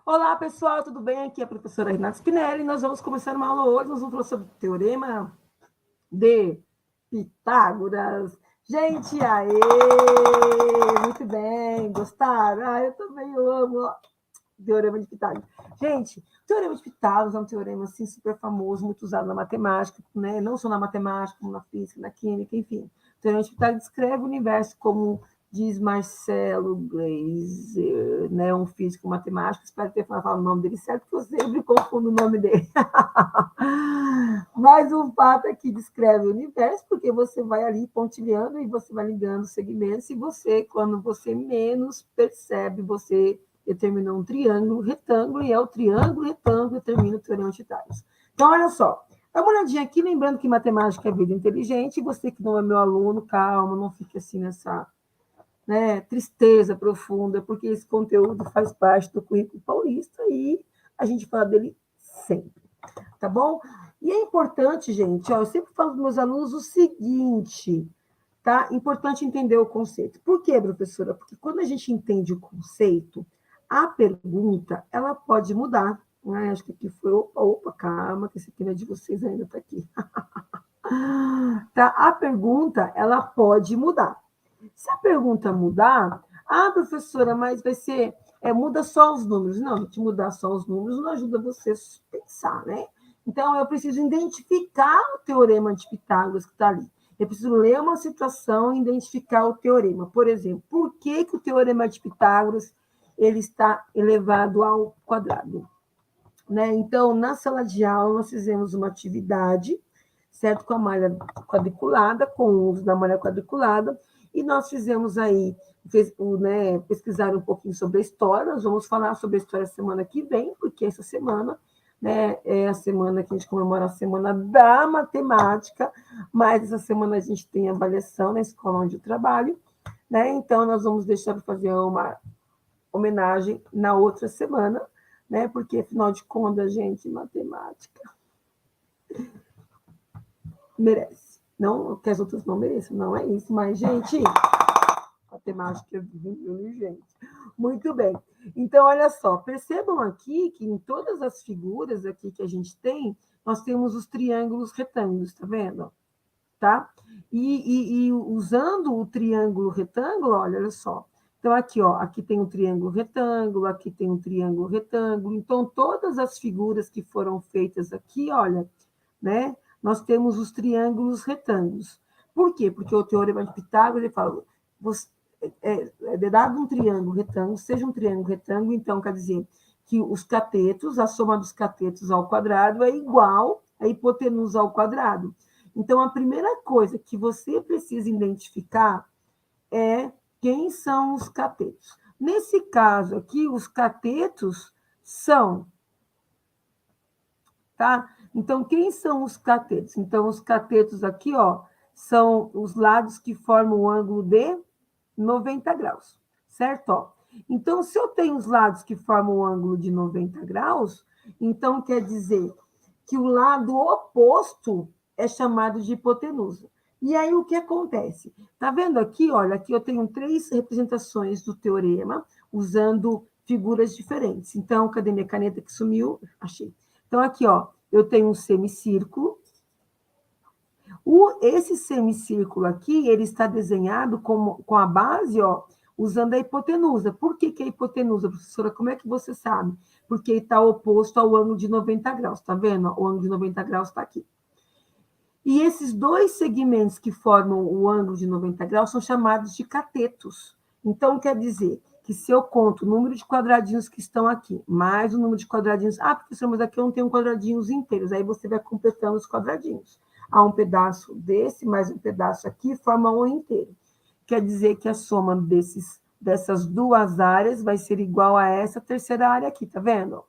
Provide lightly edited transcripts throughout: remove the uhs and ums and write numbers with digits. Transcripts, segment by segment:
Olá, pessoal, tudo bem? Aqui é a professora Renata Spinelli. Nós vamos começar uma aula hoje. Nós vamos falar sobre o teorema de Pitágoras. Gente, aê! Muito bem, gostaram? Eu também amo o teorema de Pitágoras. Gente, o teorema de Pitágoras é um teorema assim, super famoso, muito usado na matemática, né? Não só na matemática, como na física, na química, enfim. O teorema de Pitágoras descreve o universo como diz Marcelo Gleiser, né, um físico matemático, espero ter falado o nome dele certo, porque eu sempre confundo o nome dele. Mas o fato é que descreve o universo, porque você vai ali pontilhando e você vai ligando segmentos, e você, quando você menos percebe, você determina um triângulo, retângulo, e é o triângulo, retângulo, que determina o teorema de Pitágoras. Então, olha só, dá uma olhadinha aqui, lembrando que matemática é vida inteligente, e você que não é meu aluno, calma, não fique assim nessa, né, tristeza profunda, porque esse conteúdo faz parte do currículo paulista e a gente fala dele sempre, tá bom? E é importante, gente, ó, eu sempre falo para os meus alunos o seguinte, tá? Importante entender o conceito. Por quê, professora? Porque quando a gente entende o conceito, a pergunta, ela pode mudar. Né? Acho que aqui foi, opa, calma, que esse aqui não é de vocês ainda, está aqui. Tá? A pergunta, ela pode mudar. Se a pergunta mudar, professora, mas vai ser, muda só os números. Não, gente, mudar só os números não ajuda você a pensar, né? Então, eu preciso identificar o teorema de Pitágoras que está ali. Eu preciso ler uma situação e identificar o teorema. Por exemplo, por que, que o teorema de Pitágoras ele está elevado ao quadrado? Né? Então, na sala de aula, nós fizemos uma atividade, certo? Com a malha quadriculada, com o uso da malha quadriculada, e nós fizemos aí, né, pesquisar um pouquinho sobre a história. Nós vamos falar sobre a história semana que vem, porque essa semana, né, é a semana que a gente comemora a Semana da Matemática, mas essa semana a gente tem avaliação na escola onde eu trabalho, né? Então, nós vamos deixar para fazer uma homenagem na outra semana, né? Porque, afinal de contas, gente, matemática merece. Não que as outras não mereçam, não é isso, mas, gente, matemática é inteligente. Muito bem. Então, olha só, percebam aqui que em todas as figuras aqui que a gente tem, nós temos os triângulos retângulos, tá vendo? Tá? E usando o triângulo retângulo, olha só. Então, aqui, ó, aqui tem um triângulo retângulo, aqui tem um triângulo retângulo. Então, todas as figuras que foram feitas aqui, olha, né? Nós temos os triângulos retângulos. Por quê? Porque o teorema de Pitágoras, ele fala, você, dado um triângulo retângulo, seja um triângulo retângulo, então quer dizer que os catetos, a soma dos catetos ao quadrado é igual à hipotenusa ao quadrado. Então, a primeira coisa que você precisa identificar é quem são os catetos. Nesse caso aqui, os catetos são, tá? Então, quem são os catetos? Então, os catetos aqui, ó, são os lados que formam o ângulo de 90 graus, certo? Ó, então, se eu tenho os lados que formam o ângulo de 90 graus, então quer dizer que o lado oposto é chamado de hipotenusa. E aí o que acontece? Tá vendo aqui? Olha, aqui eu tenho 3 representações do teorema usando figuras diferentes. Então, cadê minha caneta que sumiu? Achei. Então, aqui, ó, eu tenho um semicírculo. Esse semicírculo aqui, ele está desenhado com a base, ó, usando a hipotenusa. Por que, que é a hipotenusa, professora? Como é que você sabe? Porque está oposto ao ângulo de 90 graus, tá vendo? O ângulo de 90 graus está aqui. E esses 2 segmentos que formam o ângulo de 90 graus são chamados de catetos. Então, quer dizer que se eu conto o número de quadradinhos que estão aqui, mais o número de quadradinhos... professor, mas aqui eu não tenho quadradinhos inteiros. Aí você vai completando os quadradinhos. Há um pedaço desse, mais um pedaço aqui, forma um inteiro. Quer dizer que a soma dessas 2 áreas vai ser igual a essa terceira área aqui, tá vendo?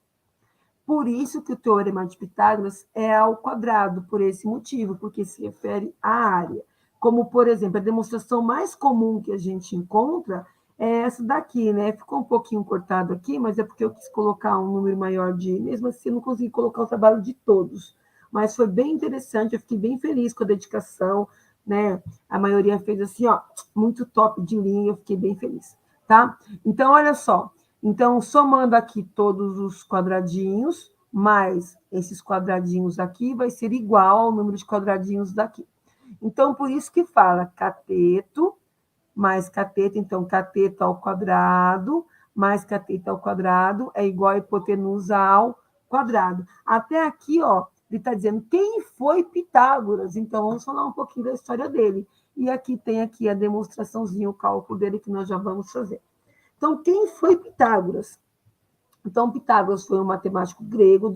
Por isso que o teorema de Pitágoras é ao quadrado, por esse motivo, porque se refere à área. Como, por exemplo, a demonstração mais comum que a gente encontra é essa daqui, né? Ficou um pouquinho cortado aqui, mas é porque eu quis colocar um número maior de... Mesmo assim, eu não consegui colocar o trabalho de todos. Mas foi bem interessante, eu fiquei bem feliz com a dedicação, né? A maioria fez assim, ó, muito top de linha, eu fiquei bem feliz, tá? Então, olha só, Então, somando aqui todos os quadradinhos, mais esses quadradinhos aqui, vai ser igual ao número de quadradinhos daqui. Então, por isso que fala cateto mais cateto. Então, cateto ao quadrado mais cateto ao quadrado é igual a hipotenusa ao quadrado. Até aqui, ó, ele está dizendo quem foi Pitágoras. Então, vamos falar um pouquinho da história dele. E aqui tem aqui a demonstraçãozinha, o cálculo dele que nós já vamos fazer. Então, quem foi Pitágoras? Então, Pitágoras foi um matemático grego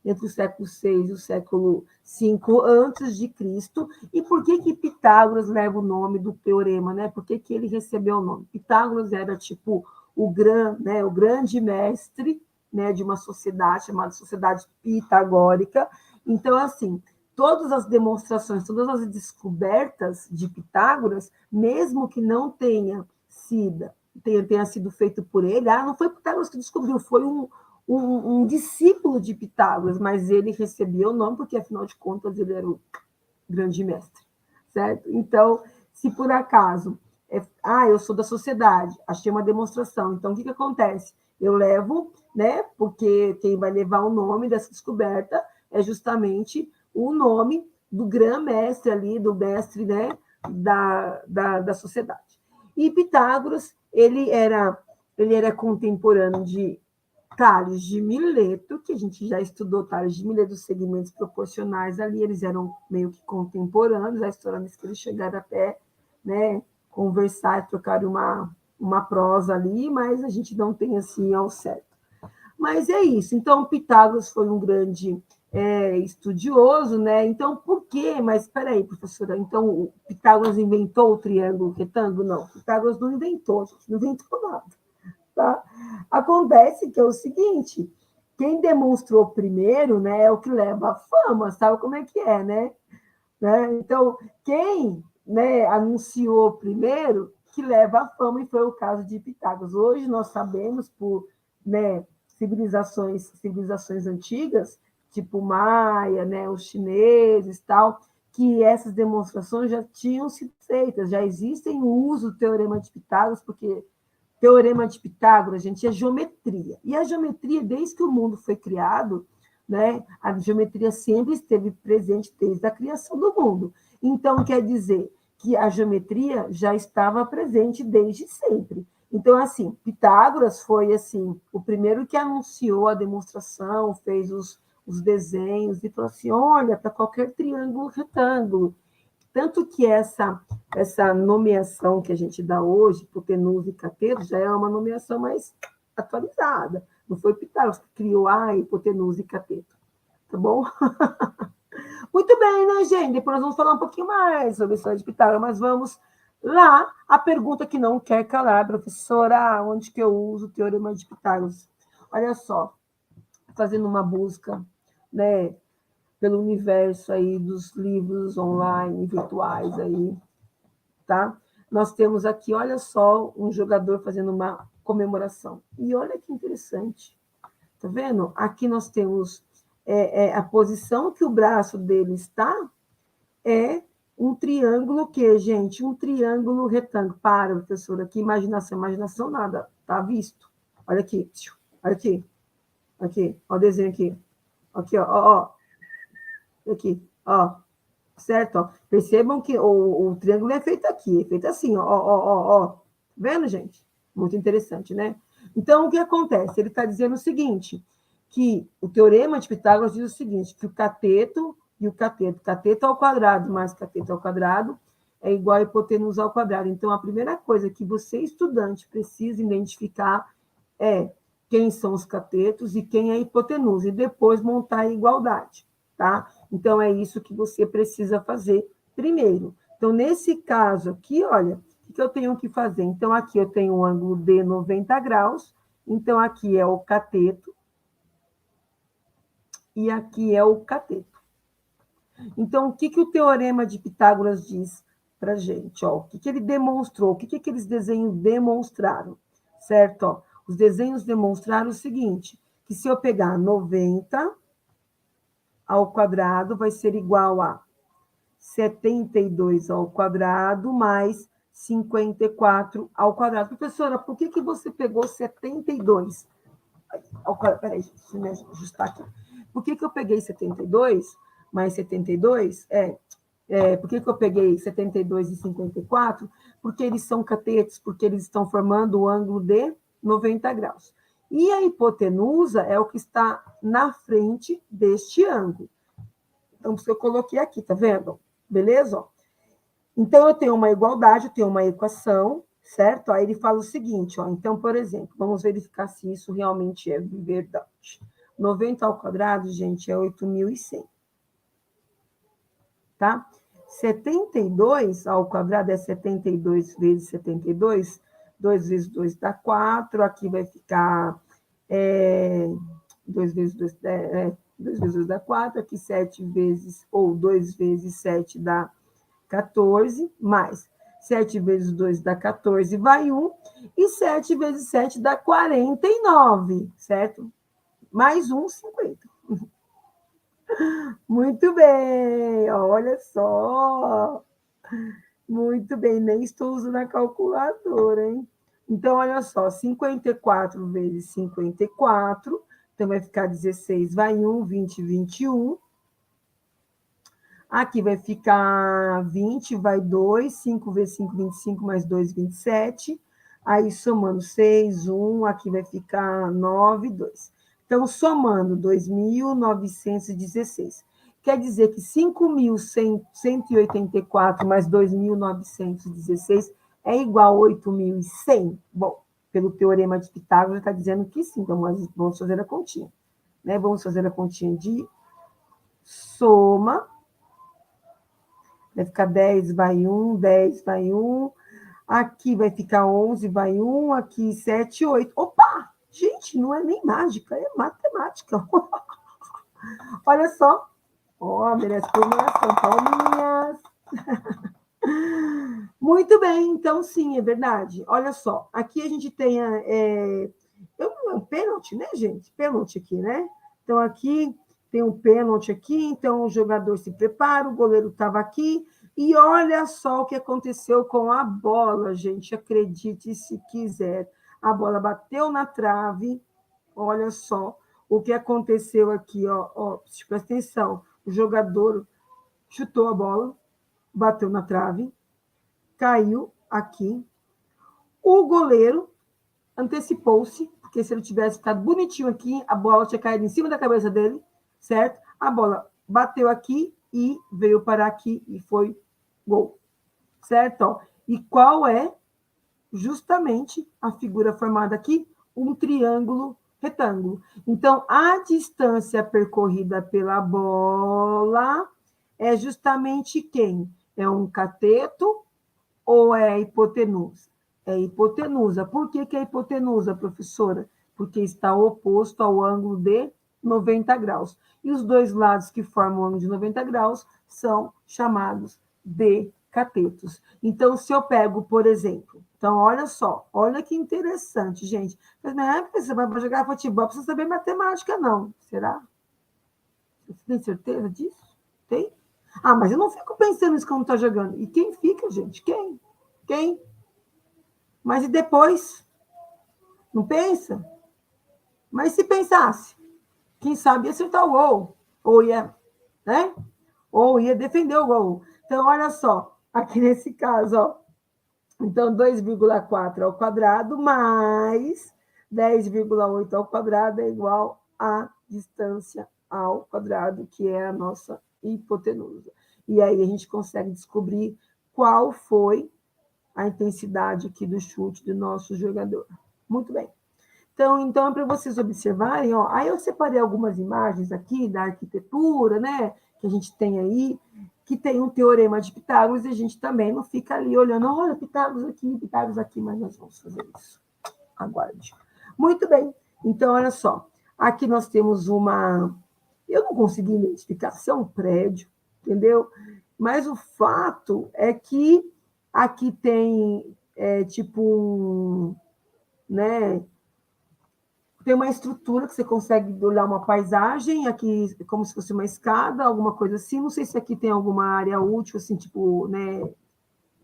entre o século VI e o século V antes de Cristo. E por que Pitágoras leva o nome do teorema, né? Por que ele recebeu o nome? Pitágoras era tipo o grande mestre, né, de uma sociedade chamada Sociedade Pitagórica. Então, assim, todas as demonstrações, todas as descobertas de Pitágoras, mesmo que não tenha sido feito por ele. Não foi Pitágoras que descobriu, foi um discípulo de Pitágoras, mas ele recebia o nome porque, afinal de contas, ele era o grande mestre, certo? Então, se por acaso, eu sou da sociedade, achei uma demonstração, então o que acontece? Eu levo, né, porque quem vai levar o nome dessa descoberta é justamente o nome do grã-mestre ali, do mestre, né, da sociedade. E Pitágoras, ele era contemporâneo de Tales de Mileto, que a gente já estudou Tales de Mileto, os segmentos proporcionais ali, eles eram meio que contemporâneos, a história diz que eles chegaram até, né, conversar, trocar uma prosa ali, mas a gente não tem assim ao certo. Mas é isso. Então, Pitágoras foi um grande estudioso, né? Então, por quê? Mas espera aí, professora. Então, o Pitágoras inventou o triângulo retângulo? Não, Pitágoras não inventou, gente, não inventou nada. Tá? Acontece que é o seguinte: quem demonstrou primeiro, né, é o que leva a fama, sabe como é que é, né? Então, quem, né, anunciou primeiro que leva a fama, e foi o caso de Pitágoras. Hoje nós sabemos por, né, civilizações antigas, tipo Maia, né, os chineses, tal, que essas demonstrações já tinham sido feitas, já existem o uso do teorema de Pitágoras, porque teorema de Pitágoras, gente, é geometria. E a geometria, desde que o mundo foi criado, né, a geometria sempre esteve presente desde a criação do mundo. Então, quer dizer que a geometria já estava presente desde sempre. Então, assim, Pitágoras foi assim o primeiro que anunciou a demonstração, fez os desenhos e falou assim: olha, para qualquer triângulo retângulo. Tanto que essa nomeação que a gente dá hoje, hipotenusa e cateto, já é uma nomeação mais atualizada. Não foi Pitágoras que criou a hipotenusa e cateto. Tá bom? Muito bem, né, gente? Depois nós vamos falar um pouquinho mais sobre a história de Pitágoras, mas vamos lá. A pergunta que não quer calar, professora, onde que eu uso o teorema de Pitágoras? Olha só, fazendo uma busca, né, pelo universo aí dos livros online, virtuais aí, tá? Nós temos aqui, olha só, um jogador fazendo uma comemoração. E olha que interessante. Tá vendo? Aqui nós temos a posição que o braço dele está é um triângulo que, gente? Um triângulo retângulo. Para, professora, aqui imaginação nada, tá visto? Olha aqui, olha aqui, aqui, ó o desenho aqui. Aqui, ó. Aqui, ó. Certo? Ó. Percebam que o triângulo é feito aqui, é feito assim, ó. Vendo, gente? Muito interessante, né? Então, o que acontece? Ele está dizendo o seguinte, que o teorema de Pitágoras diz o seguinte, que o cateto e o cateto ao quadrado mais cateto ao quadrado é igual a hipotenusa ao quadrado. Então, a primeira coisa que você, estudante, precisa identificar é quem são os catetos e quem é a hipotenusa, e depois montar a igualdade, tá? Então, é isso que você precisa fazer primeiro. Então, nesse caso aqui, olha, o que eu tenho que fazer? Então, aqui eu tenho um ângulo de 90 graus, então aqui é o cateto, e aqui é o cateto. Então, o que o teorema de Pitágoras diz para a gente? Ó, o que ele demonstrou? O que aqueles desenhos demonstraram? Certo? Ó, os desenhos demonstraram o seguinte, que se eu pegar 90 ao quadrado vai ser igual a 72 ao quadrado mais 54 ao quadrado. Professora, por que você pegou 72? Peraí, deixa eu me ajustar aqui. Por que eu peguei 72 mais 72? Por que eu peguei 72 e 54? Porque eles são catetos, porque eles estão formando o ângulo de 90 graus. E a hipotenusa é o que está na frente deste ângulo. Então, eu coloquei aqui, tá vendo? Beleza? Então, eu tenho uma igualdade, eu tenho uma equação, certo? Aí ele fala o seguinte, ó. Então, por exemplo, vamos verificar se isso realmente é verdade. 90 ao quadrado, gente, é 8.100. Tá? 72 ao quadrado é 72 vezes 72. 2 vezes 2 dá 4. Aqui vai ficar 2 vezes 2, 2 vezes 2 dá 4. Aqui 7 vezes, ou 2 vezes 7 dá 14, mais 7 vezes 2 dá 14, vai 1. E 7 vezes 7 dá 49, certo? Mais 1, 50. Muito bem, olha só. Muito bem, nem estou usando a calculadora, hein? Então, olha só, 54 vezes 54, então vai ficar 16, vai 1, 20, 21. Aqui vai ficar 20, vai 2, 5 vezes 5, 25, mais 2, 27. Aí, somando 6, 1, aqui vai ficar 9, 2. Então, somando 2.916. Quer dizer que 5.184 mais 2.916 é igual a 8.100? Bom, pelo teorema de Pitágoras, está dizendo que sim. Então, vamos fazer a continha. Né? Vamos fazer a continha de soma. Vai ficar 10, vai 1, 10, vai 1. Aqui vai ficar 11, vai 1. Aqui 7, 8. Opa! Gente, não é nem mágica, é matemática. Olha só. Ó, merece premiação. Palminhas. Muito bem, então sim, é verdade. Olha só, aqui a gente tem um pênalti, né, gente? Pênalti aqui, né? Então, aqui tem um pênalti aqui, então o jogador se prepara, o goleiro estava aqui, e olha só o que aconteceu com a bola, gente, acredite se quiser. A bola bateu na trave, olha só o que aconteceu aqui, ó, presta atenção, o jogador chutou a bola, bateu na trave, caiu aqui, o goleiro antecipou-se, porque se ele tivesse ficado bonitinho aqui, a bola tinha caído em cima da cabeça dele, certo? A bola bateu aqui e veio parar aqui e foi gol, certo? Ó, e qual é justamente a figura formada aqui? Um triângulo retângulo. Então, a distância percorrida pela bola é justamente quem? É um cateto ou é a hipotenusa? É a hipotenusa. Por que é a hipotenusa, professora? Porque está oposto ao ângulo de 90 graus. E os dois lados que formam o ângulo de 90 graus são chamados de catetos. Então, se eu pego, por exemplo, então, olha só, olha que interessante, gente. Mas não é porque você vai jogar futebol, precisa saber matemática, não. Será? Você tem certeza disso? Tem? Ah, mas eu não fico pensando nisso quando está jogando. E quem fica, gente? Quem? Quem? Mas e depois? Não pensa? Mas se pensasse, quem sabe ia acertar o gol. Ou ia, né? Ou ia defender o gol. Então, olha só, aqui nesse caso, ó. Então, 2,4 ao quadrado mais 10,8 ao quadrado é igual a distância ao quadrado, que é a nossa hipotenusa. E aí a gente consegue descobrir qual foi a intensidade aqui do chute do nosso jogador. Muito bem. Então é para vocês observarem, ó, aí eu separei algumas imagens aqui da arquitetura, né, que a gente tem aí, que tem um teorema de Pitágoras, e a gente também não fica ali olhando, olha, Pitágoras aqui, mas nós vamos fazer isso. Aguarde. Muito bem. Então, olha só, aqui nós temos uma... Eu não consegui identificar se é um prédio, entendeu? Mas o fato é que aqui tem, tipo, né, tem uma estrutura que você consegue olhar uma paisagem, aqui como se fosse uma escada, alguma coisa assim. Não sei se aqui tem alguma área útil, assim, tipo, né,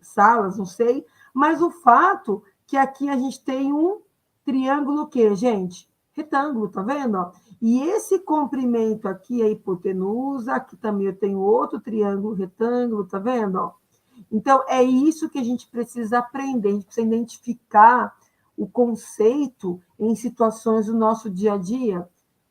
salas, não sei. Mas o fato que aqui a gente tem um triângulo o quê, gente? Retângulo, tá vendo? Ó? E esse comprimento aqui é a hipotenusa, aqui também eu tenho outro triângulo retângulo, tá vendo? Ó? Então, é isso que a gente precisa aprender, a gente precisa identificar o conceito em situações do nosso dia a dia,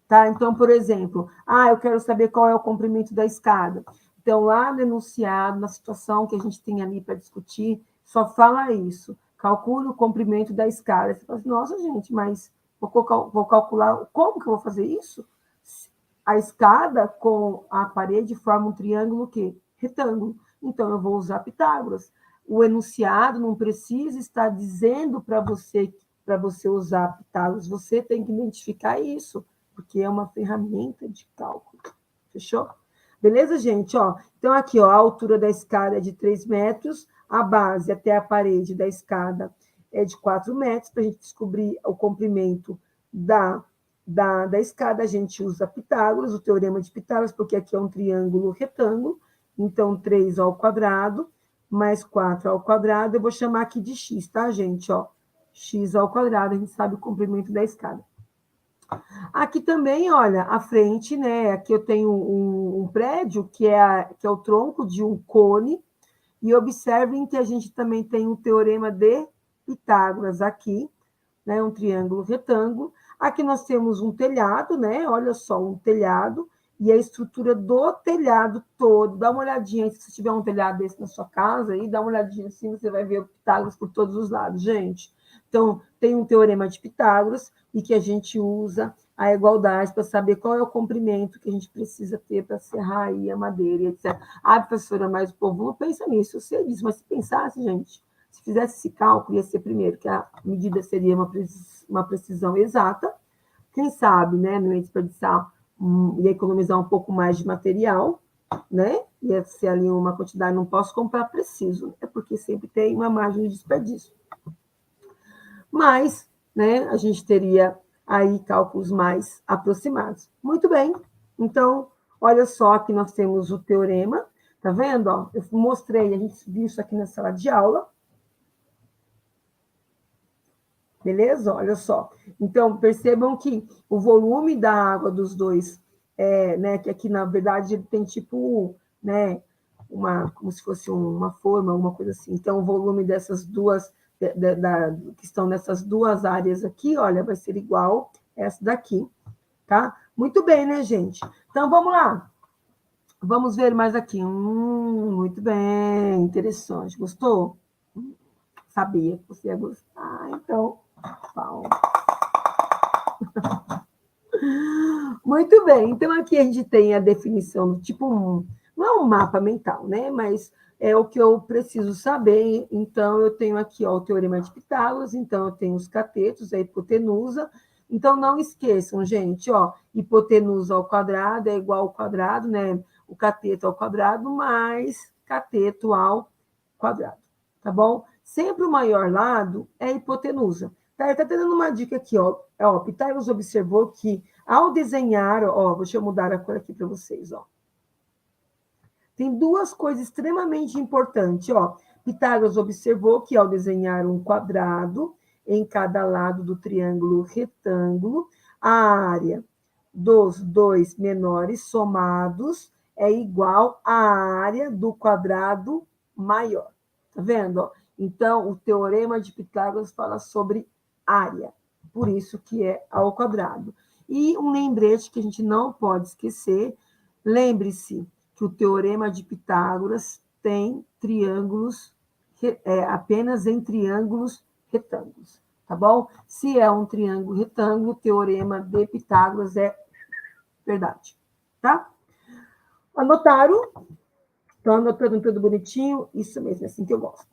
tá? Então, por exemplo, eu quero saber qual é o comprimento da escada. Então, lá no enunciado, na situação que a gente tem ali para discutir, só fala isso. Calcule o comprimento da escada. Você fala assim, nossa, gente, mas vou calcular, como que eu vou fazer isso? A escada com a parede forma um triângulo o quê? Retângulo. Então, eu vou usar Pitágoras. O enunciado não precisa estar dizendo para você usar Pitágoras. Você tem que identificar isso, porque é uma ferramenta de cálculo. Fechou? Beleza, gente? Ó, então, aqui, ó, a altura da escada é de 3 metros, a base até a parede da escada é de 4 metros. Para a gente descobrir o comprimento da escada, a gente usa Pitágoras, o teorema de Pitágoras, porque aqui é um triângulo retângulo, então 3 ao quadrado mais 4 ao quadrado, eu vou chamar aqui de x, tá, gente? Ó, x ao quadrado, a gente sabe o comprimento da escada. Aqui também, olha, a frente, né? Aqui eu tenho um prédio que é o tronco de um cone, e observem que a gente também tem um teorema de Pitágoras aqui, né? Um triângulo retângulo. Aqui nós temos um telhado, né? Olha só, um telhado, e a estrutura do telhado todo. Dá uma olhadinha, se você tiver um telhado desse na sua casa, aí dá uma olhadinha assim, você vai ver o Pitágoras por todos os lados, gente. Então, tem um teorema de Pitágoras e que a gente usa a igualdade para saber qual é o comprimento que a gente precisa ter para serrar aí a madeira, etc. Professora, mas o povo não pensa nisso, eu sei disso, mas se pensasse, gente, se fizesse esse cálculo, ia ser primeiro, que a medida seria uma precisão exata, quem sabe, né, não ia desperdiçar, ia economizar um pouco mais de material, né, ia ser ali uma quantidade, não posso comprar preciso, é porque sempre tem uma margem de desperdício. Mas, né, a gente teria aí cálculos mais aproximados. Muito bem, então, olha só, aqui nós temos o teorema, tá vendo? Ó, eu mostrei, a gente viu isso aqui na sala de aula, beleza? Olha só. Então, percebam que o volume da água dos dois, né, que aqui, na verdade, ele tem tipo, né, como se fosse uma forma, alguma coisa assim. Então, o volume dessas duas, que estão nessas duas áreas aqui, olha, vai ser igual essa daqui, tá? Muito bem, né, gente? Então, vamos lá. Vamos ver mais aqui. Muito bem, interessante. Gostou? Sabia que você ia gostar, então... Bom. Muito bem, então aqui a gente tem a definição do tipo não é um mapa mental, né? Mas é o que eu preciso saber. Então, eu tenho aqui ó, o teorema de Pitágoras, então eu tenho os catetos, a hipotenusa. Então, não esqueçam, gente, ó, hipotenusa ao quadrado é igual ao quadrado, né? O cateto ao quadrado mais cateto ao quadrado, tá bom? Sempre o maior lado é a hipotenusa. Tá, ele tá dando uma dica aqui, ó. Pitágoras observou que ao desenhar, ó, deixa eu mudar a cor aqui para vocês, ó. Tem duas coisas extremamente importantes, ó. Pitágoras observou que ao desenhar um quadrado em cada lado do triângulo retângulo, a área dos dois menores somados é igual à área do quadrado maior. Tá vendo? Ó? Então, o teorema de Pitágoras fala sobre área, por isso que é ao quadrado. E um lembrete que a gente não pode esquecer, lembre-se que o teorema de Pitágoras tem triângulos, apenas em triângulos retângulos, tá bom? Se é um triângulo retângulo, o teorema de Pitágoras é verdade, tá? Anotaram? Estão anotando tudo bonitinho? Isso mesmo, é assim que eu gosto.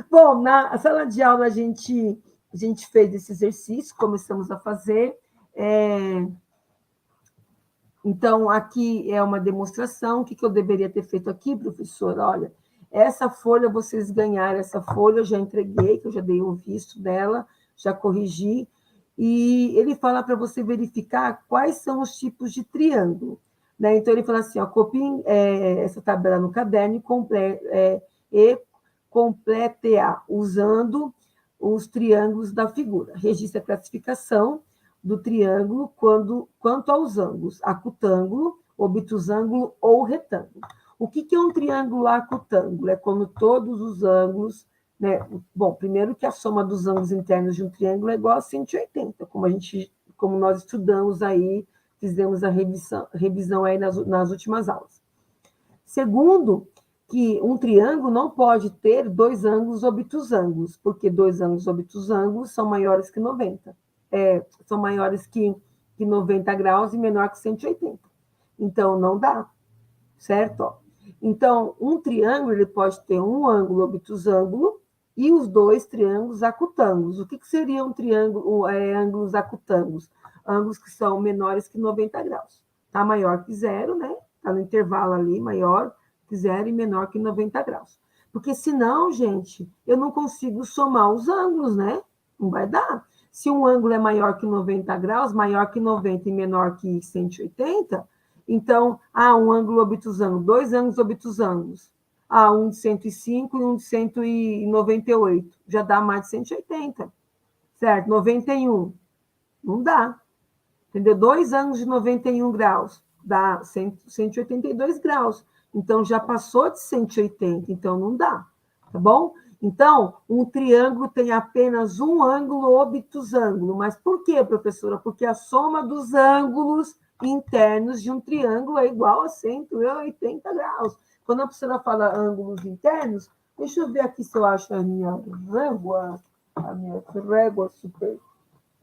Bom, na sala de aula a gente fez esse exercício, começamos a fazer. Então, aqui é uma demonstração. O que eu deveria ter feito aqui, professor? Olha, essa folha, vocês ganharam essa folha, eu já entreguei, que eu já dei um visto dela, já corrigi. E ele fala para você verificar quais são os tipos de triângulo. Né? Então, ele fala assim, ó, copiem essa tabela no caderno e complete-a usando os triângulos da figura. Registre a classificação do triângulo quanto aos ângulos, acutângulo, obtusângulo ou retângulo. O que é um triângulo acutângulo? É quando todos os ângulos, né? Bom, primeiro que a soma dos ângulos internos de um triângulo é igual a 180, como nós estudamos aí, fizemos a revisão aí nas últimas aulas. Segundo, que um triângulo não pode ter dois ângulos obtusângulos, porque dois ângulos obtusângulos são maiores que 90. São maiores que 90 graus e menor que 180. Então, não dá, certo? Então, um triângulo ele pode ter um ângulo obtusângulo e os dois triângulos acutângulos. O que seriam ângulos acutângulos? Ângulos que são menores que 90 graus. Está maior que zero, né? Está no intervalo ali, maior que zero e menor que 90 graus. Porque senão, gente, eu não consigo somar os ângulos, né? Não vai dar. Se um ângulo é maior que 90 graus, maior que 90 e menor que 180, então, um ângulo obtusângulo, dois ângulos obtusângulos. Um de 105 e um de 198. Já dá mais de 180. Certo? 91. Não dá. Entendeu? Dois ângulos de 91 graus. Dá 182 graus. Então, já passou de 180. Então, não dá. Tá bom? Então, um triângulo tem apenas um ângulo obtusângulo. Mas por quê, professora? Porque a soma dos ângulos internos de um triângulo é igual a 180 graus. Quando a professora fala ângulos internos, deixa eu ver aqui se eu acho a minha régua super.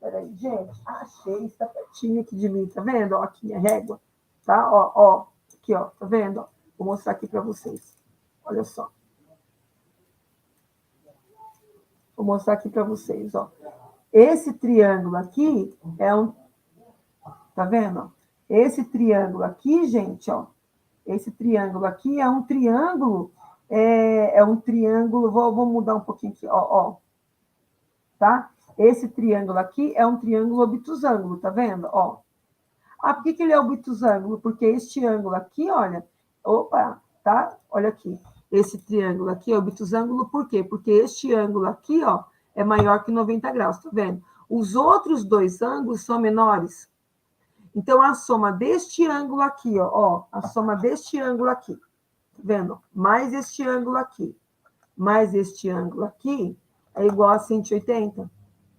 Peraí, gente, achei, está pertinho aqui de mim, tá vendo? Ó, aqui minha régua, tá? Ó, aqui, ó, tá vendo? Ó, vou mostrar aqui para vocês. Olha só. Vou mostrar aqui para vocês, ó. Esse triângulo aqui é um. Tá vendo? Esse triângulo aqui, gente, ó. Esse triângulo aqui é um triângulo. É um triângulo. Vou mudar um pouquinho aqui, ó. Tá? Esse triângulo aqui é um triângulo obtusângulo, tá vendo? Ó. Por que ele é obtusângulo? Porque este ângulo aqui, olha. Opa, tá? Olha aqui. Esse triângulo aqui é obtusângulo, por quê? Porque este ângulo aqui, ó, é maior que 90 graus, tá vendo? Os outros dois ângulos são menores. Então, a soma deste ângulo aqui, ó, a soma deste ângulo aqui, tá vendo? Mais este ângulo aqui, mais este ângulo aqui, é igual a 180,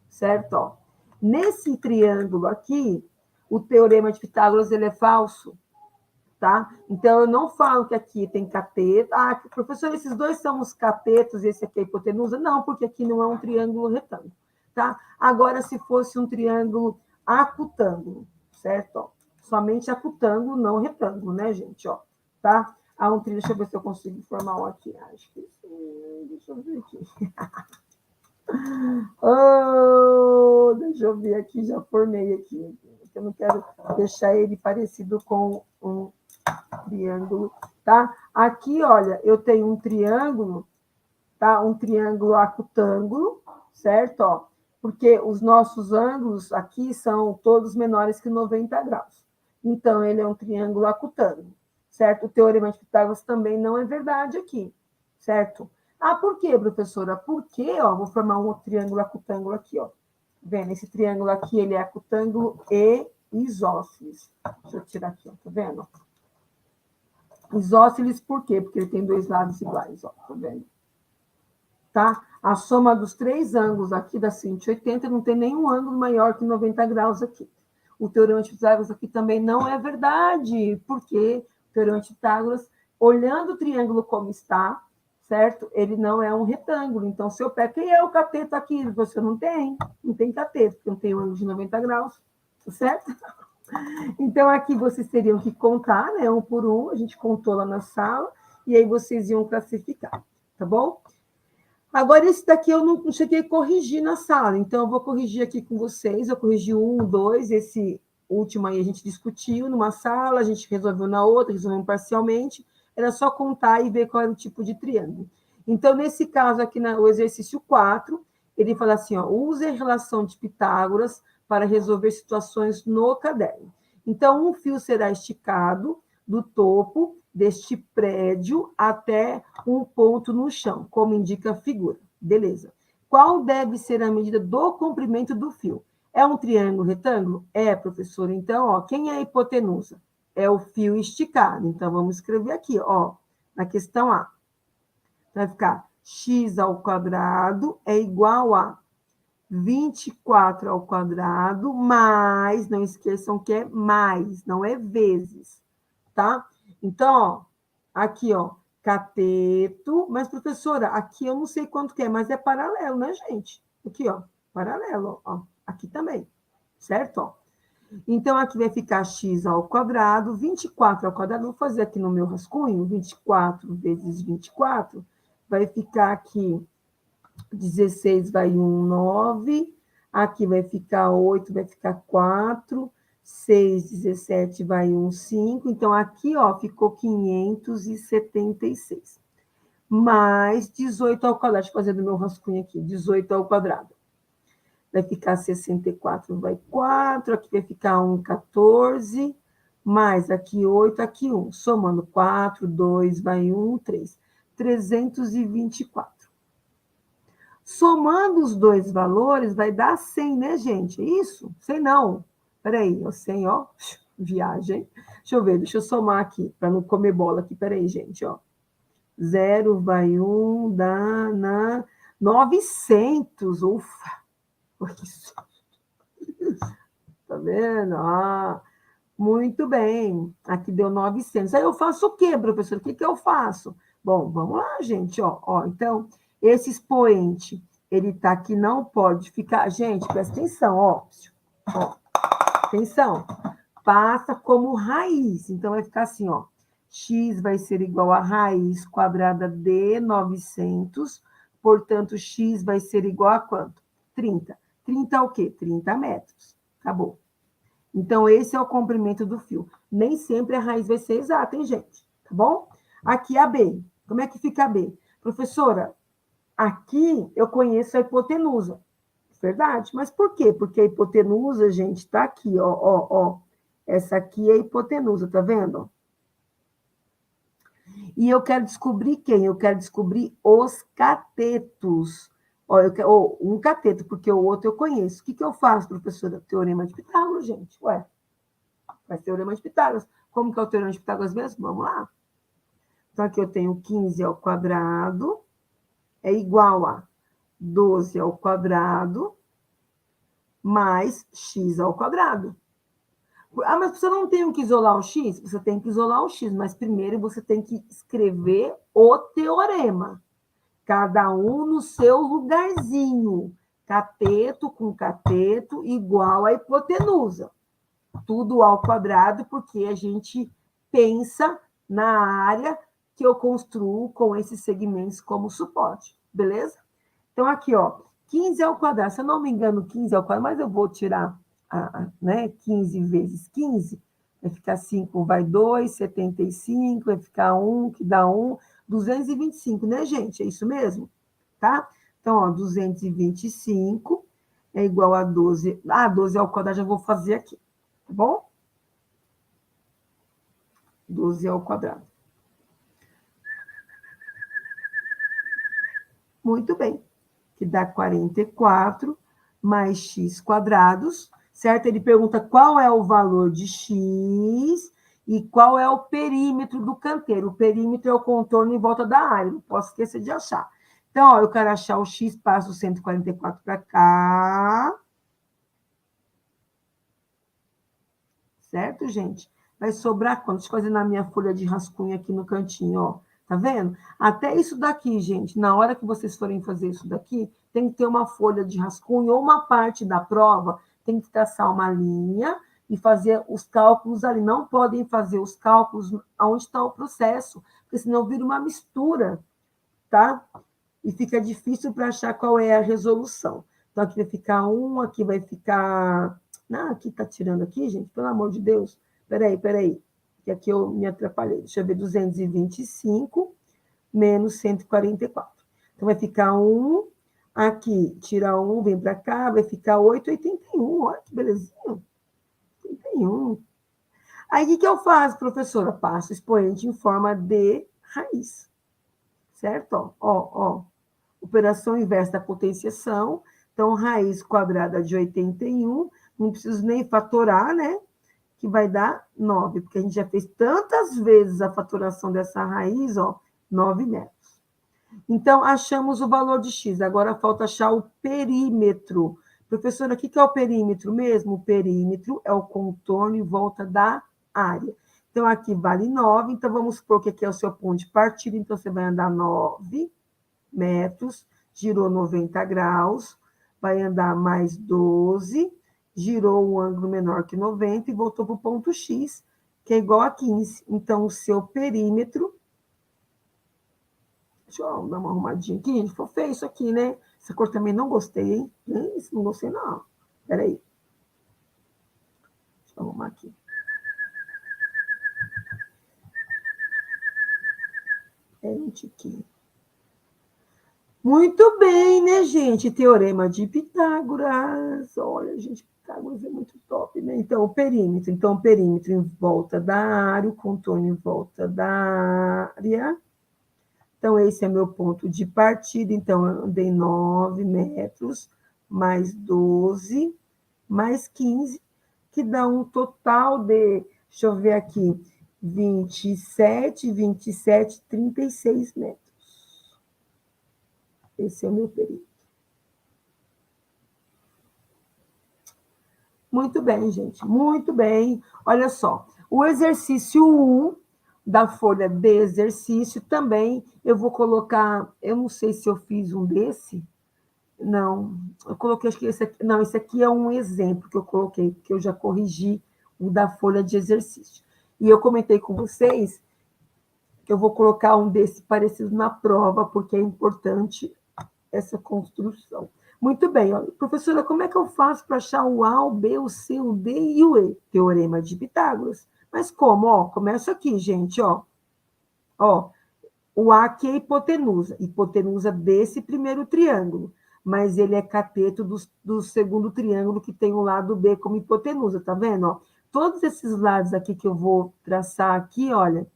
certo? Ó. Nesse triângulo aqui, o teorema de Pitágoras ele é falso, tá? Então, eu não falo que aqui tem cateto. Professor, esses dois são os catetos e esse aqui é a hipotenusa? Não, porque aqui não é um triângulo retângulo, tá? Agora, se fosse um triângulo acutângulo, certo? Ó, somente acutângulo, não retângulo, né, gente? Ó, tá? Deixa eu ver se eu consigo formar um aqui. Acho que sim. Deixa eu ver aqui. Deixa eu ver aqui, já formei aqui. Eu não quero deixar ele parecido com um triângulo, tá? Aqui, olha, eu tenho um triângulo, tá? Um triângulo acutângulo, certo? Ó, porque os nossos ângulos aqui são todos menores que 90 graus. Então, ele é um triângulo acutângulo, certo? O teorema de Pitágoras também não é verdade aqui, certo? Por quê, professora? Porque, ó, vou formar um outro triângulo acutângulo aqui, ó. Vendo? Esse triângulo aqui, ele é acutângulo e isósceles. Deixa eu tirar aqui, ó, tá vendo? Isósceles por quê? Porque ele tem dois lados iguais, ó, tá vendo? Tá? A soma dos três ângulos aqui dá 180, não tem nenhum ângulo maior que 90 graus aqui. O teorema de Pitágoras aqui também não é verdade, porque o teorema de Pitágoras, olhando o triângulo como está, certo? Ele não é um retângulo. Então, se eu pego, quem é o cateto aqui? Você não tem cateto, porque não tem um ângulo de 90 graus, certo? Então, aqui vocês teriam que contar, né? Um por um, a gente contou lá na sala, e aí vocês iam classificar, tá bom? Agora, esse daqui eu não cheguei a corrigir na sala, então eu vou corrigir aqui com vocês. Eu corrigi 1, 2, esse último aí a gente discutiu numa sala, a gente resolveu na outra, resolvemos parcialmente. Era só contar e ver qual era o tipo de triângulo. Então, nesse caso aqui, no exercício 4, ele fala assim, ó, use a relação de Pitágoras para resolver situações no caderno. Então, um fio será esticado do topo deste prédio até um ponto no chão, como indica a figura. Beleza. Qual deve ser a medida do comprimento do fio? É um triângulo retângulo? É, professor. Então, ó, quem é a hipotenusa? É o fio esticado. Então, vamos escrever aqui, ó, na questão A. Vai ficar x ao quadrado é igual a 24 ao quadrado mais, não esqueçam que é mais, não é vezes, tá? Então, ó, aqui, ó, cateto, mas, professora, aqui eu não sei quanto que é, mas é paralelo, né, gente? Aqui, ó, paralelo, ó, aqui também, certo? Ó. Então, aqui vai ficar x ao quadrado, 24 ao quadrado, vou fazer aqui no meu rascunho, 24 vezes 24, vai ficar aqui 16 vai 1, 9. Aqui vai ficar 8, vai ficar 4. 6, 17 vai 1, 5. Então, aqui, ó, ficou 576. Mais 18 ao quadrado. Deixa eu fazer do meu rascunho aqui. 18 ao quadrado. Vai ficar 64, vai 4. Aqui vai ficar 1, 14. Mais aqui 8, aqui 1. Somando 4, 2, vai 1, 3. 324. Somando os dois valores, vai dar 100, né, gente? Isso? 100 não. Peraí, 100, ó, viagem. Deixa eu ver, deixa eu somar aqui, para não comer bola aqui. Peraí, gente, ó. 0 vai 1, dá na 900. Ufa! Tá vendo? Ah, muito bem. Aqui deu 900. Aí eu faço o quê, professor? O que eu faço? Bom, vamos lá, gente. Ó, então, esse expoente, ele está aqui, não pode ficar... Gente, presta atenção, ó. Atenção. Passa como raiz. Então, vai ficar assim, ó. X vai ser igual a raiz quadrada de 900. Portanto, x vai ser igual a quanto? 30. 30 é o quê? 30 metros. Acabou. Então, esse é o comprimento do fio. Nem sempre a raiz vai ser exata, hein, gente? Tá bom? Aqui a B. Como é que fica a B? Professora, aqui eu conheço a hipotenusa. Verdade. Mas por quê? Porque a hipotenusa, gente, está aqui, ó. Essa aqui é a hipotenusa, tá vendo? E eu quero descobrir quem? Eu quero descobrir os catetos. Ó, um cateto, porque o outro eu conheço. O que eu faço, professora? Teorema de Pitágoras, gente. Ué, vai ser teorema de Pitágoras. Como que é o teorema de Pitágoras mesmo? Vamos lá. Então, aqui eu tenho 15 ao quadrado é igual a 12 ao quadrado mais x ao quadrado. Ah, mas você não tem que isolar o x? Você tem que isolar o x, mas primeiro você tem que escrever o teorema. Cada um no seu lugarzinho. Cateto com cateto igual a hipotenusa. Tudo ao quadrado, porque a gente pensa na área que eu construo com esses segmentos como suporte. Beleza? Então, aqui, ó, 15 ao quadrado. Se eu não me engano, 15 ao quadrado, mas eu vou tirar, né, 15 vezes 15, vai ficar 5, vai 2, 75, vai ficar 1, que dá 1, 225, né, gente? É isso mesmo? Tá? Então, ó, 225 é igual a 12. 12 ao quadrado já vou fazer aqui, tá bom? 12 ao quadrado. Muito bem. Que dá 44 mais x quadrados, certo? Ele pergunta qual é o valor de x e qual é o perímetro do canteiro. O perímetro é o contorno em volta da área, não posso esquecer de achar. Então, ó, eu quero achar o x, passo o 144 para cá. Certo, gente? Vai sobrar quanto? Deixa eu fazer na minha folha de rascunho aqui no cantinho, ó. Tá vendo? Até isso daqui, gente, na hora que vocês forem fazer isso daqui, tem que ter uma folha de rascunho ou uma parte da prova, tem que traçar uma linha e fazer os cálculos ali. Não podem fazer os cálculos onde está o processo, porque senão vira uma mistura, tá? E fica difícil para achar qual é a resolução. Então, aqui vai ficar 1, aqui vai ficar... Não, aqui está tirando aqui, gente, pelo amor de Deus. Peraí, que aqui eu me atrapalhei. Deixa eu ver, 225 menos 144. Então, vai ficar 1, aqui, tira 1, vem para cá, vai ficar 8,81. Olha que belezinha. 81. Aí, o que eu faço, professora? Passo o expoente em forma de raiz, certo? Operação inversa da potenciação. Então, raiz quadrada de 81, não preciso nem fatorar, né? Que vai dar 9, porque a gente já fez tantas vezes a fatoração dessa raiz, 9 metros. Então, achamos o valor de x. Agora falta achar o perímetro. Professora, o que é o perímetro mesmo? O perímetro é o contorno em volta da área. Então, aqui vale 9. Então, vamos supor que aqui é o seu ponto de partida. Então, você vai andar 9 metros, girou 90 graus, vai andar mais 12, girou um ângulo menor que 90 e voltou para o ponto X, que é igual a 15. Então, o seu perímetro... Deixa eu dar uma arrumadinha aqui, gente. Ficou feio isso aqui, né? Essa cor também não gostei, hein? Isso não gostei, não. Peraí. Deixa eu arrumar aqui. Peraí um tiquinho. Muito bem, né, gente? Teorema de Pitágoras. Olha, gente, Pitágoras é muito top, né? Então, o perímetro. Então, o perímetro em volta da área, o contorno em volta da área. Então, esse é meu ponto de partida. Então, eu andei 9 metros, mais 12, mais 15, que dá um total de, deixa eu ver aqui, 27, 36 metros. Esse é o meu perímetro. Muito bem, gente, muito bem. Olha só, o exercício 1 da folha de exercício também, eu vou colocar, eu não sei se eu fiz um desse, não, eu coloquei, acho que esse aqui, não, esse aqui é um exemplo que eu coloquei, porque eu já corrigi o da folha de exercício. E eu comentei com vocês que eu vou colocar um desse parecido na prova, porque é importante essa construção. Muito bem, ó. Professora, como é que eu faço para achar o A, o B, o C, o D e o E? Teorema de Pitágoras. Mas como? Começa aqui, gente. O A aqui é hipotenusa desse primeiro triângulo, mas ele é cateto do segundo triângulo que tem o lado B como hipotenusa, tá vendo? Todos esses lados aqui que eu vou traçar aqui, olha,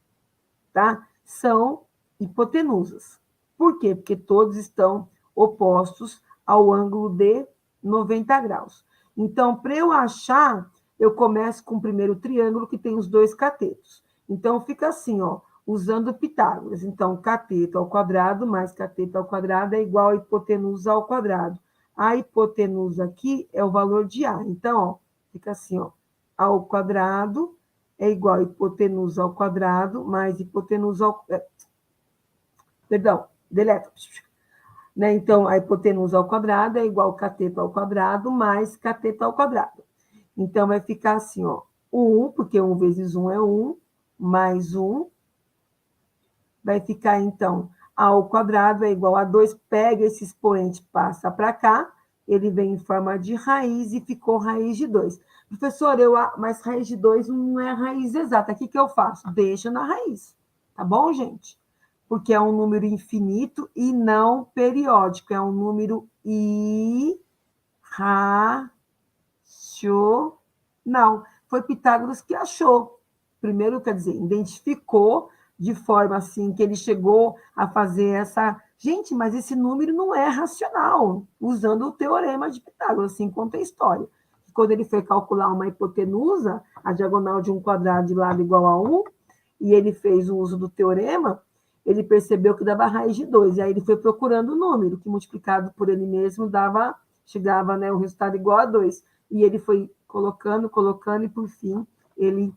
tá? São hipotenusas. Por quê? Porque todos estão opostos ao ângulo de 90 graus. Então, para eu achar, eu começo com o primeiro triângulo que tem os dois catetos. Então, fica assim, usando Pitágoras. Então, cateto ao quadrado mais cateto ao quadrado é igual a hipotenusa ao quadrado. A hipotenusa aqui é o valor de A. Então, fica assim, ao quadrado é igual a hipotenusa ao quadrado mais hipotenusa ao... Perdão, deleta. Né? Então, a hipotenusa ao quadrado é igual a cateto ao quadrado mais cateto ao quadrado. Então, vai ficar assim, 1, porque 1 vezes 1 é 1, mais 1. Vai ficar, então, A ao quadrado é igual a 2. Pega esse expoente, passa para cá, ele vem em forma de raiz e ficou raiz de 2. Professor, mas raiz de 2 não é a raiz exata. O que eu faço? Deixa na raiz. Tá bom, gente? Porque é um número infinito e não periódico. É um número irracional. Foi Pitágoras que achou. Primeiro, quer dizer, identificou de forma assim que ele chegou a fazer essa... Gente, mas esse número não é racional, usando o teorema de Pitágoras, assim conta a história. Quando ele foi calcular uma hipotenusa, a diagonal de um quadrado de lado igual a 1, e ele fez o uso do teorema, ele percebeu que dava raiz de 2, e aí ele foi procurando o número, que multiplicado por ele mesmo chegava, né, o resultado igual a 2. E ele foi colocando, e por fim ele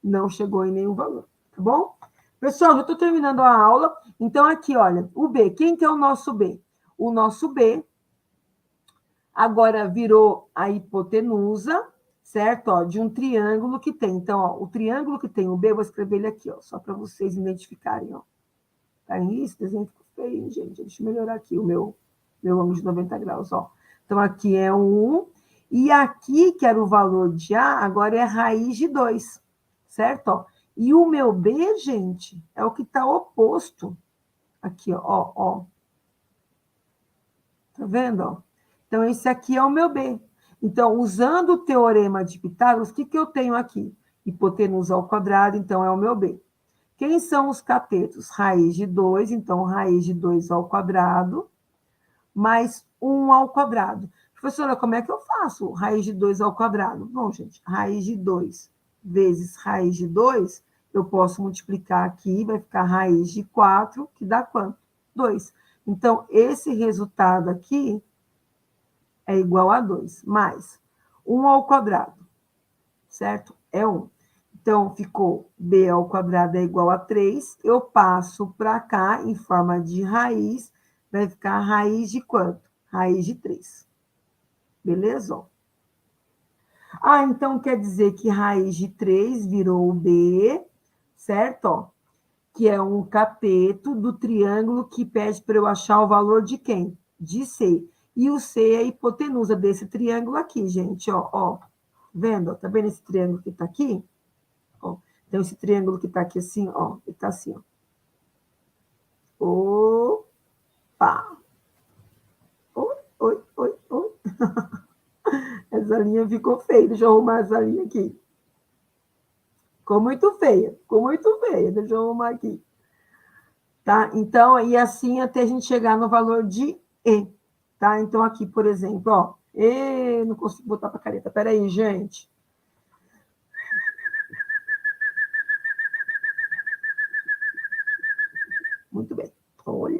não chegou em nenhum valor, tá bom? Pessoal, eu estou terminando a aula, então aqui, olha, o B, quem que é o nosso B? O nosso B agora virou a hipotenusa, certo? De um triângulo que tem. Então, o triângulo que tem o B, eu vou escrever ele aqui, só para vocês identificarem, Tá isso? Desenho ficou feio, gente. Deixa eu melhorar aqui o meu ângulo de 90 graus, Então, aqui é 1, e aqui, que era o valor de A, agora é raiz de 2, certo? E o meu B, gente, é o que está oposto. Aqui, Tá vendo? Então, esse aqui é o meu B. Então, usando o teorema de Pitágoras, o que eu tenho aqui? hipotenusa ao quadrado, então é o meu B. Quem são os catetos? Raiz de 2, então raiz de 2 ao quadrado, mais 1 ao quadrado. Professora, como é que eu faço raiz de 2 ao quadrado? Bom, gente, raiz de 2 vezes raiz de 2, eu posso multiplicar aqui, vai ficar raiz de 4, que dá quanto? 2. Então, esse resultado aqui é igual a 2, mais 1 ao quadrado, certo? É 1. Então, ficou b ao quadrado é igual a 3. Eu passo para cá, em forma de raiz, vai ficar raiz de quanto? Raiz de 3. Beleza? Ah, então quer dizer que raiz de 3 virou b, certo? Ó, que é um cateto do triângulo que pede para eu achar o valor de quem? De C. E o C é a hipotenusa desse triângulo aqui, gente, ó. Vendo? Tá vendo esse triângulo que tá aqui? Ó, então, esse triângulo que tá aqui assim, ó, ele tá assim, ó. Opa! Oi, oi, oi, oi. Essa linha ficou feia, deixa eu arrumar essa linha aqui. Ficou muito feia, deixa eu arrumar aqui. Tá? Então, e assim até a gente chegar no valor de E. Tá? Então, aqui, por exemplo, ó. Não consigo botar para caneta. Peraí, gente. Muito bem. Olha,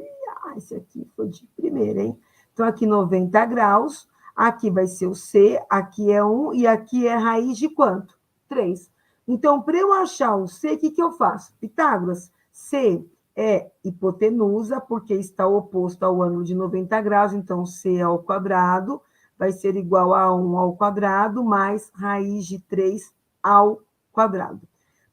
esse aqui foi de primeira, hein? Então, aqui 90 graus. Aqui vai ser o C, aqui é 1 e aqui é raiz de quanto? 3. Então, para eu achar o C, o que eu faço? Pitágoras, C é hipotenusa, porque está oposto ao ângulo de 90 graus, então C ao quadrado vai ser igual a 1 ao quadrado mais raiz de 3 ao quadrado.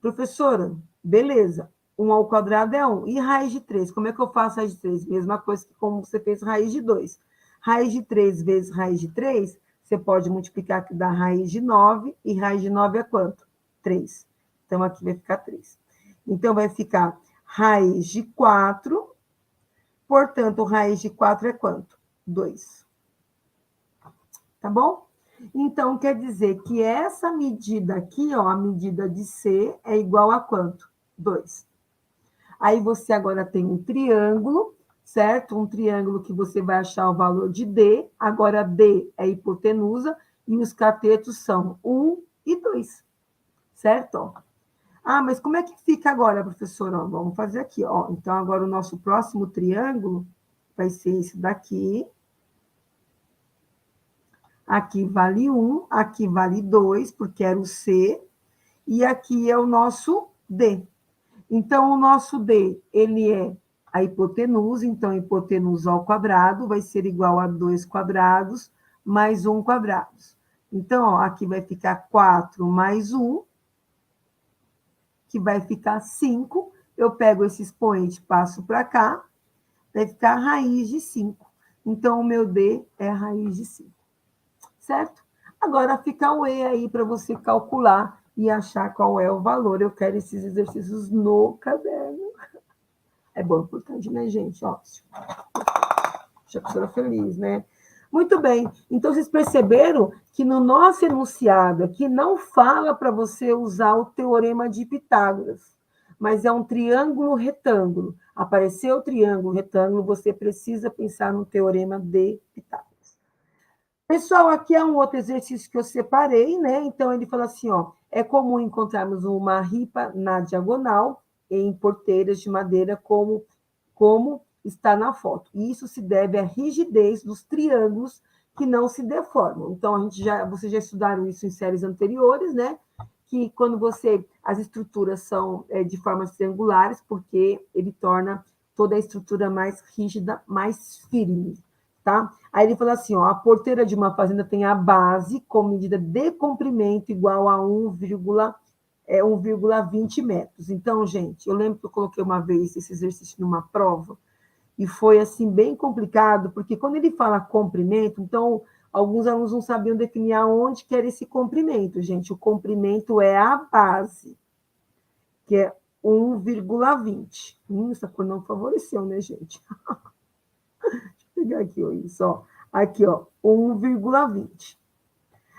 Professora, beleza. 1 ao quadrado é 1. E raiz de 3? Como é que eu faço raiz de 3? Mesma coisa que como você fez raiz de 2. Raiz de 3 vezes raiz de 3, você pode multiplicar que dá raiz de 9, e raiz de 9 é quanto? 3. Então, aqui vai ficar 3. Então, vai ficar raiz de 4, portanto, raiz de 4 é quanto? 2. Tá bom? Então, quer dizer que essa medida aqui, ó, a medida de C, é igual a quanto? 2. Aí você agora tem um triângulo, certo? Um triângulo que você vai achar o valor de D. Agora, D é hipotenusa e os catetos são 1 e 2, certo? Ah, mas como é que fica agora, professora? Vamos fazer aqui, ó. Então, agora o nosso próximo triângulo vai ser esse daqui. Aqui vale 1, aqui vale 2, porque era o C, e aqui é o nosso D. Então, o nosso D, ele é a hipotenusa, então, hipotenusa ao quadrado vai ser igual a 2 quadrados mais 1 quadrado. Então, ó, aqui vai ficar 4 mais 1, que vai ficar 5. Eu pego esse expoente, passo para cá, vai ficar raiz de 5. Então, o meu D é raiz de 5, certo? Agora fica o E aí para você calcular e achar qual é o valor. Eu quero esses exercícios no caderno. É bom, importante, né, gente? Ó, deixa a pessoa feliz, né? Muito bem. Então, vocês perceberam que no nosso enunciado aqui não fala para você usar o teorema de Pitágoras, mas é um triângulo retângulo. Apareceu o triângulo retângulo, você precisa pensar no teorema de Pitágoras. Pessoal, aqui é um outro exercício que eu separei, né? Então, ele fala assim, ó, é comum encontrarmos uma ripa na diagonal em porteiras de madeira como está na foto. E isso se deve à rigidez dos triângulos que não se deformam. Então, vocês já estudaram isso em séries anteriores, né? Que quando as estruturas são de formas triangulares, porque ele torna toda a estrutura mais rígida, mais firme, tá? Aí ele fala assim, ó, a porteira de uma fazenda tem a base com medida de comprimento igual a 1,20 metros. Então, gente, eu lembro que eu coloquei uma vez esse exercício numa prova, e foi, assim, bem complicado, porque quando ele fala comprimento, então, alguns alunos não sabiam definir aonde que era esse comprimento, gente. O comprimento é a base, que é 1,20. Essa cor não favoreceu, né, gente? Deixa eu pegar aqui, ó, isso, ó. Aqui, ó, 1,20.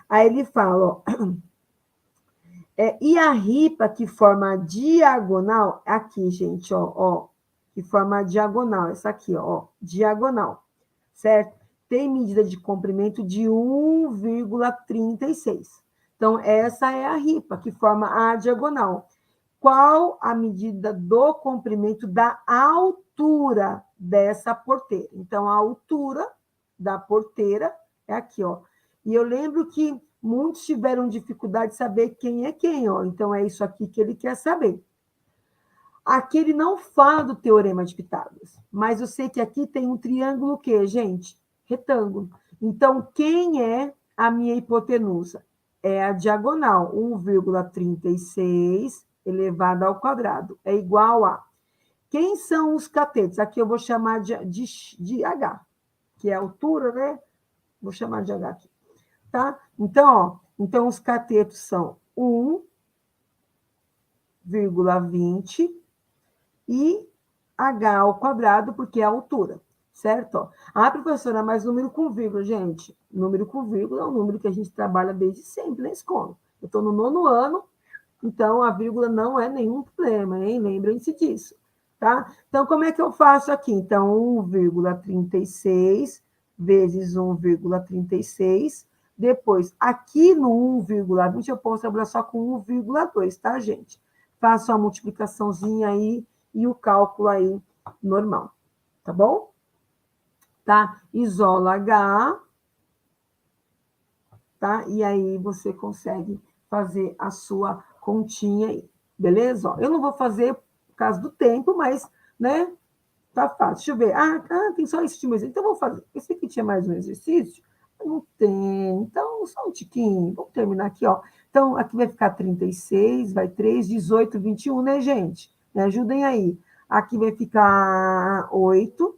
Aí ele fala, ó, E a ripa que forma a diagonal, aqui, gente, ó, que forma a diagonal, essa aqui, ó, diagonal, certo? Tem medida de comprimento de 1,36. Então, essa é a ripa que forma a diagonal. Qual a medida do comprimento da altura dessa porteira? Então, a altura da porteira é aqui, ó. E eu lembro que muitos tiveram dificuldade de saber quem é quem, ó. Então, é isso aqui que ele quer saber. Aqui ele não fala do teorema de Pitágoras, mas eu sei que aqui tem um triângulo o quê, gente? Retângulo. Então, quem é a minha hipotenusa? É a diagonal, 1,36 elevado ao quadrado. É igual a... Quem são os catetos? Aqui eu vou chamar de H, que é a altura, né? Vou chamar de H aqui. Tá? Então, então os catetos são 1,20 e H ao quadrado, porque é a altura, certo? Ah, professora, mas número com vírgula, gente. Número com vírgula é um número que a gente trabalha desde sempre na escola. Eu estou no 9º ano, então a vírgula não é nenhum problema, hein? Lembrem-se disso, tá? Então, como é que eu faço aqui? Então, 1,36 vezes 1,36. Depois, aqui no 1,20, eu posso trabalhar só com 1,2, tá, gente? Faço a multiplicaçãozinha aí e o cálculo aí normal, tá bom? Tá? Isola H, tá? E aí você consegue fazer a sua continha aí, beleza? Ó, eu não vou fazer por causa do tempo, mas, né? Tá fácil. Deixa eu ver. Tem só esse exercício. Então, eu vou fazer. Esse aqui tinha mais um exercício? Não tem. Então, só um tiquinho. Vamos terminar aqui, ó. Então, aqui vai ficar 36, vai 3, 18, 21, né, gente? Me ajudem aí. Aqui vai ficar 8,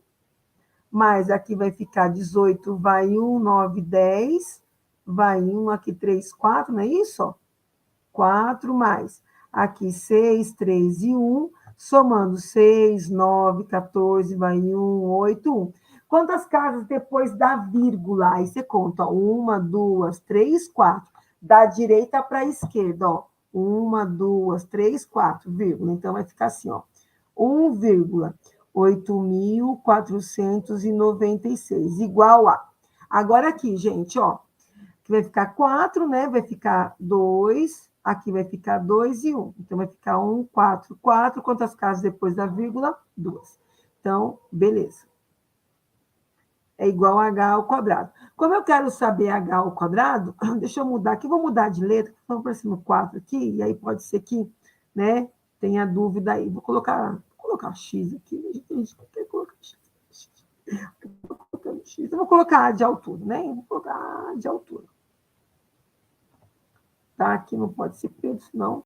mais aqui vai ficar 18, vai 1, 9, 10, vai 1, aqui 3, 4, não é isso? Ó? 4 mais. Aqui 6, 3 e 1, somando 6, 9, 14, vai 1, 8, 1. Quantas casas depois da vírgula? Aí você conta, ó, 1, 2, 3, 4. Da direita para a esquerda, ó. 1, 2, 3, 4, vírgula. Então, vai ficar assim, ó. 1,8496, igual a... Agora aqui, gente, ó. Aqui vai ficar 4, né? Vai ficar 2, aqui vai ficar 2 e 1. Então, vai ficar 1, 4, 4. Quantas casas depois da vírgula? 2. Então, beleza. É igual a H ao quadrado. Como eu quero saber H ao quadrado, deixa eu mudar aqui. Vou mudar de letra, vamos aparecendo 4 aqui, e aí pode ser que, né, tenha dúvida aí. Vou colocar X aqui. Gente, por que colocar X? Eu vou colocar A de altura, né? Eu vou colocar A de altura. Tá? Aqui não pode ser preto, senão